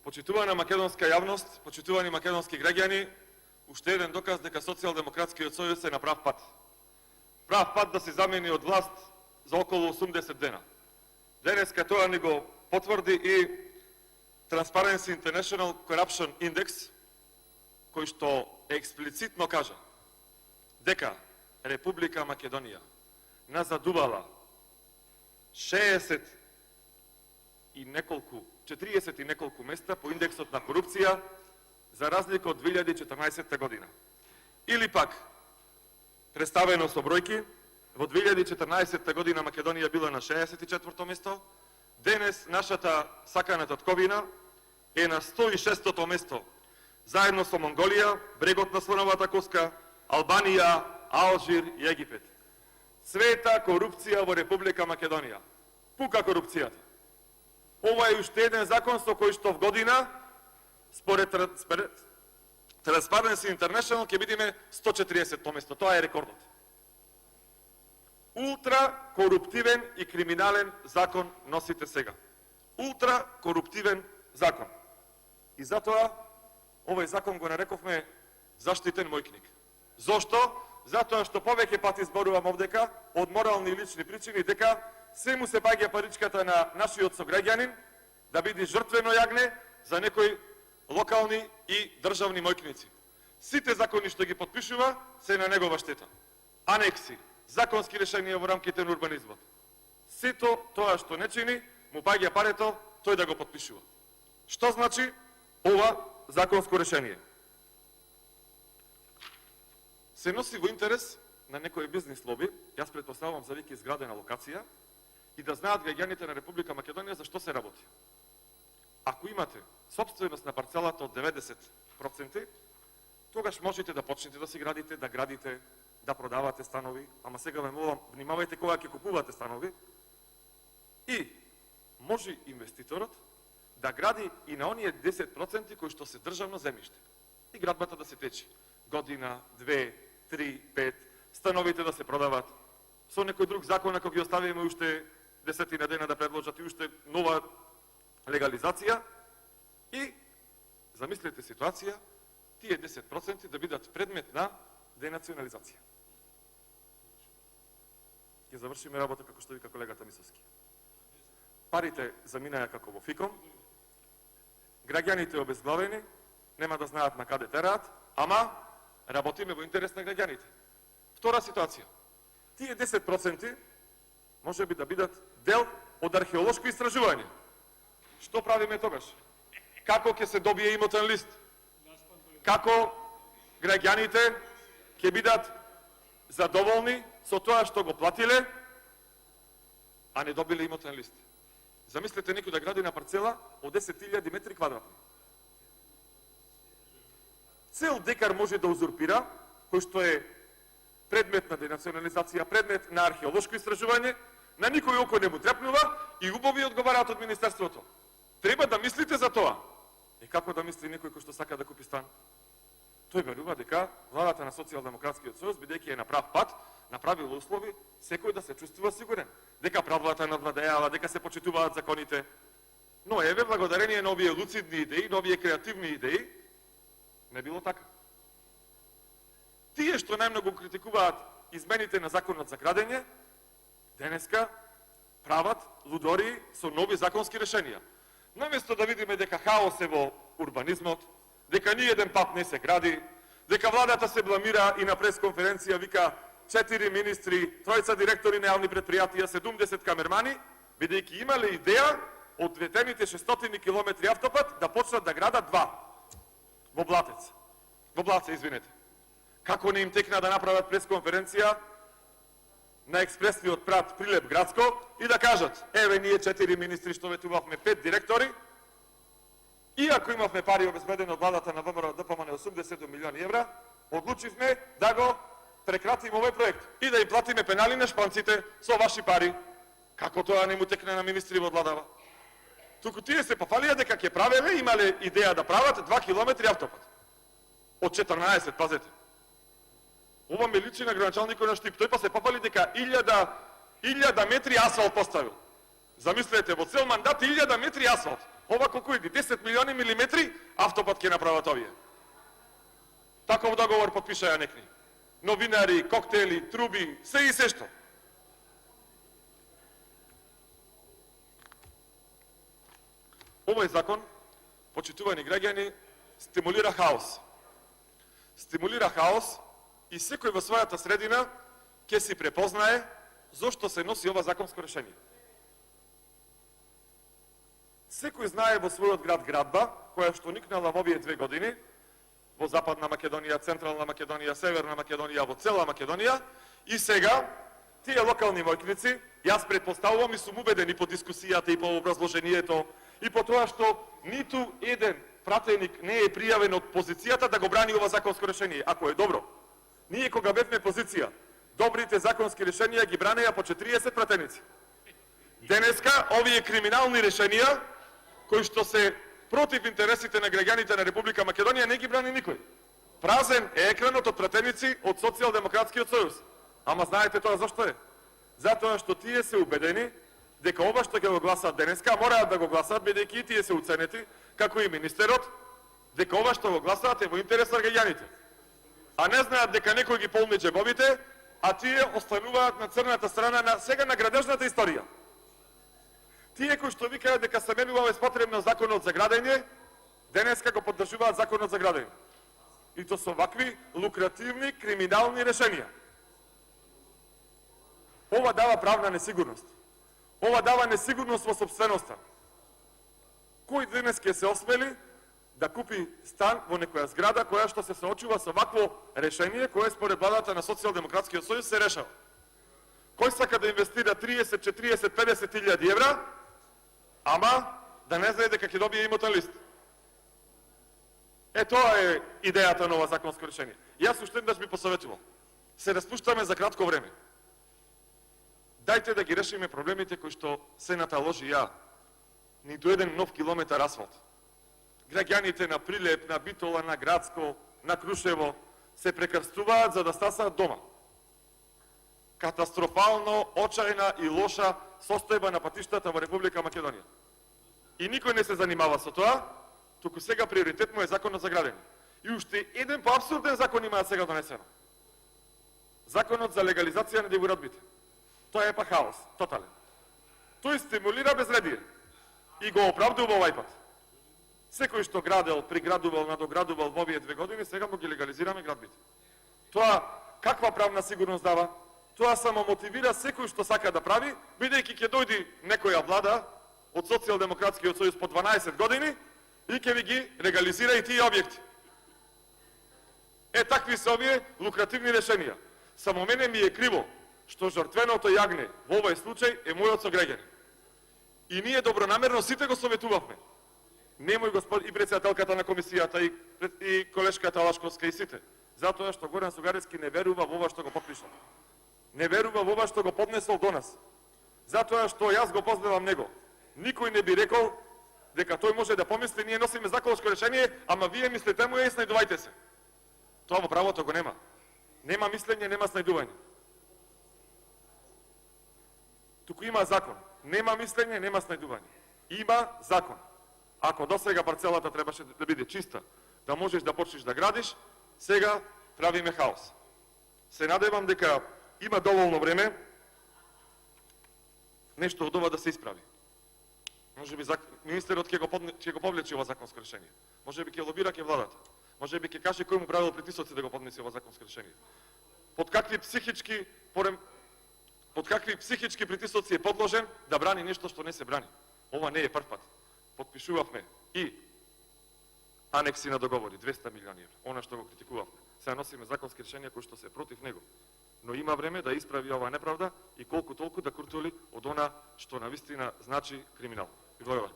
Почитувана македонска јавност, почитувани македонски граѓани, уште еден доказ дека Социјалдемократскиот сојуз е на прав пат. Прав пат да се замени од власт за околу 80 дена. Денеска тоа ни го потврди и Transparency International Corruption Index, кој што експлицитно кажа дека Република Македонија назадувала 40 и неколку места по индексот на корупција за разлика од 2014 година. Или пак, представено со бројки, во 2014 година Македонија била на 64-то место, денес нашата сакана татковина е на 106-то место, заедно со Монголија, брегот на слоновата коска, Албанија, Алжир и Египет. Цвета корупција во Република Македонија. Пука корупцијата. Ова е уште еден закон со кој што в година, според Transparency International, ќе бидеме 140-то место. Тоа е рекордот. Ултра коруптивен и криминален закон носите сега. Ултра коруптивен закон. И затоа овој закон го нарековме заштитен мојкник. Зошто? Затоа што повеќе пати зборувам овдека од морални и лични причини дека се му се паѓа паричката на нашиот сограѓанин да биде жртвено јагне за некои локални и државни мојкници. Сите закони што ги потпишува се на негова штета. Анекси, законски решенија во рамките на урбанизмот. Сето тоа што не чини, му паѓа парето тој да го потпишува. Што значи ова законско решение? Се носи во интерес на некој бизнис лоби, јас претпоставувам за веќе изградена локација, и да знаат граѓаните на Република Македонија за што се работи. Ако имате собственост на парцелата од 90%, тогаш можете да почнете да си градите, да продавате станови, ама сега ве молам, внимавајте кога ќе купувате станови, и може инвеститорот да гради и на оние 10% кои што се државно земјиште. И градбата да се течи. Година, 2, 3, 5, становите да се продават. Со некој друг закон, ако ги оставиме уште 10 дена да предложат и уште нова легализација, и замислете ситуација, тие 10% да бидат предмет на денационализација. Ќе завршиме работа како што вика колегата Мисовски. Парите заминаја како во фиком, граѓаните обезглавени, нема да знаат на каде тераат, ама работиме во интерес на граѓаните. Втора ситуација. Тие 10% може би да бидат дел од археолошко истражување. Што правиме тогаш? Како ќе се добие имотен лист? Како граѓаните ќе бидат задоволни со тоа што го платиле, а не добиле имотен лист? Замислете некој да гради на парцела од 10.000 метри квадратни. Цел декар може да узурпира, кој што е предмет на денационализација, предмет на археолошко истражување, на никој око не му трепнува и убави одговараат од Министерството. Треба да мислите за тоа. И како да мисли некој кој што сака да купи стан? Тој верува дека владата на Социјалдемократскиот сојуз, бидејќи е на прав пат, направила услови секој да се чувствува сигурен. Дека правилата надвладеала, дека се почитуваат законите. Но еве, благодарение на овие луцидни идеи, на овие креативни идеи, не било така. Тие што најмногу критикуваат измените на законот за градење, денеска прават лудори со нови законски решенија. Наместо да видиме дека хаос е во урбанизмот, дека ни еден пат не се гради, дека владата се бламира и на пресконференција вика 4 министри, 3 директори на јавни предпријатија, 70 камермани, бидејќи имале идеја од ветените 600 километри автопат да почнат да градат 2 во Блатец. Во Блаце, извинете. Како не им текна да направат пресконференција на експресниот прат Прилеп Градско и да кажат, еве ние 4 министри што ветувавме 5 директори, и ако имавме пари обезбедени од владата на ВМРО ДПМН 80 милиони евра, одлучивме да го прекратиме овој проект и да им платиме пенали на шпанците со ваши пари. Како тоа не му текне на министри во владава? Туку тие се пофалија дека ќе правеле, имале идеја да прават 2 километри автопат. Од 14, пазете. Ова ме личи на граначалникот на Штип. Тој па се пофали дека 1000 метри асфалт поставил. Замислете, во цел мандат 1000 метри асфалт. Ова колку иди? 10 милиони милиметри автопат ќе направат овие. Таков договор подпишаја некни. Новинари, коктели, труби, се и се што. Овој закон, почитувани граѓани, стимулира хаос. Стимулира хаос и секој во својата средина ќе си препознае зошто се носи ова законско решение. Секој знае во својот град градба, која што никнала во овие 2 години, во Западна Македонија, Централна Македонија, Северна Македонија, во цела Македонија, и сега тие локални мојкници, јас предпоставувам и сум убеден и по дискусијата и по образложението, и по тоа што ниту еден пратеник не е пријавен од позицијата да го брани ова законско решение, ако е добро. Ние кога бевме позиција, добрите законски решенија ги бранеја по 40 пратеници. Денеска овие криминални решенија, кои што се против интересите на граѓаните на Република Македонија, не ги брани никој. Празен е екранот од пратеници од Социјалдемократскиот сојуз. Ама знаете тоа зашто е? Затоа што тие се убедени дека ова што ќе го гласат денеска, мораат да го гласат, бидејќи и тие се уценети, како и министерот, дека ова што го гласаат е во интерес на граѓаните. А не знаат дека некој ги полни џебовите, а тие остануваат на црната страна на сега на градежната историја. Тие кои што викаат дека се менува безпотребно законот за градење, денеска го поддржуваат законот за градење. И то со вакви лукративни криминални решенија. Ова дава правна несигурност. Ова дава несигурност во собственоста. Кој денес ќе се осмели да купи стан во некоја зграда која што се соочува со вакво решение, кое според владата на Социјалдемократскиот сојуз се решава? Кој сака да инвестира 30, 40, 50 илјади евра, ама да не знае дека ќе добие имотен лист? Тоа е идејата на ова законско решение. Јас уште еднаш би посоветувал. Се распуштаме за кратко време. Дајте да ги решиме проблемите кои што се наталожи ја. Ниту еден нов километар асфалт. Граѓаните на Прилеп, на Битола, на Градско, на Крушево се прекрстуваат за да стасаат дома. Катастрофално, очајна и лоша состојба на патиштата во Република Македонија. И никој не се занимава со тоа, туку сега приоритет му е законот за градење. И уште еден поабсурден закон има сега донесено. Законот за легализација на дивородбите. Тоа е па хаос, тотален. Тој стимулира безредие и го оправдува овај пат. Секој што градел, приградувал, надоградувал во овие 2 години, сега му ги легализираме градбите. Тоа каква правна сигурност дава? Тоа само мотивира секој што сака да прави, бидејќи ќе дојди некоја влада од Социјалдемократскиот сојуз по 12 години и ќе ви ги легализира и тие објекти. Такви се овие лукративни решенија. Само мене ми е криво што жртвеното јагне во овој случај е мојот сограѓанин. И ние добронамерно сите го советувавме. Немој и председателката на комисијата, и колешката Лашковска, и сите. Затоа што Горан Сугаревски не верува во ова што го подпишал. Не верува во ова што го поднесол до нас. Затоа што јас го познавам него. Никој не би рекол дека тој може да помисли, ние носиме законско решение, ама вие мислите му и снајдувајте се. Тоа во правото го нема. Нема мислење, нема снајдување. Туку има закон. Нема мислење, нема снајдување. Има закон. Ако досега парцелата требаше да биде чиста, да можеш да почнеш да градиш, сега правиме хаос. Се надевам дека има доволно време нешто од ова да се исправи. Може би министерот ќе го повлече ова законско решение. Може би ќе лобира ке владата. Може би ќе каже кој му правил притисоци да го поднесе ова законско решение. Под какви психички притисоци е подложен да брани нешто што не се брани. Ова не е прв пат. Подпишувавме и анекси на договори, 200 милиони евра, она што го критикувавме. Сега носиме законски решенија кои што се против него. Но има време да исправи оваа неправда и колку толку да куртули од она што навистина значи криминал. Благодарам.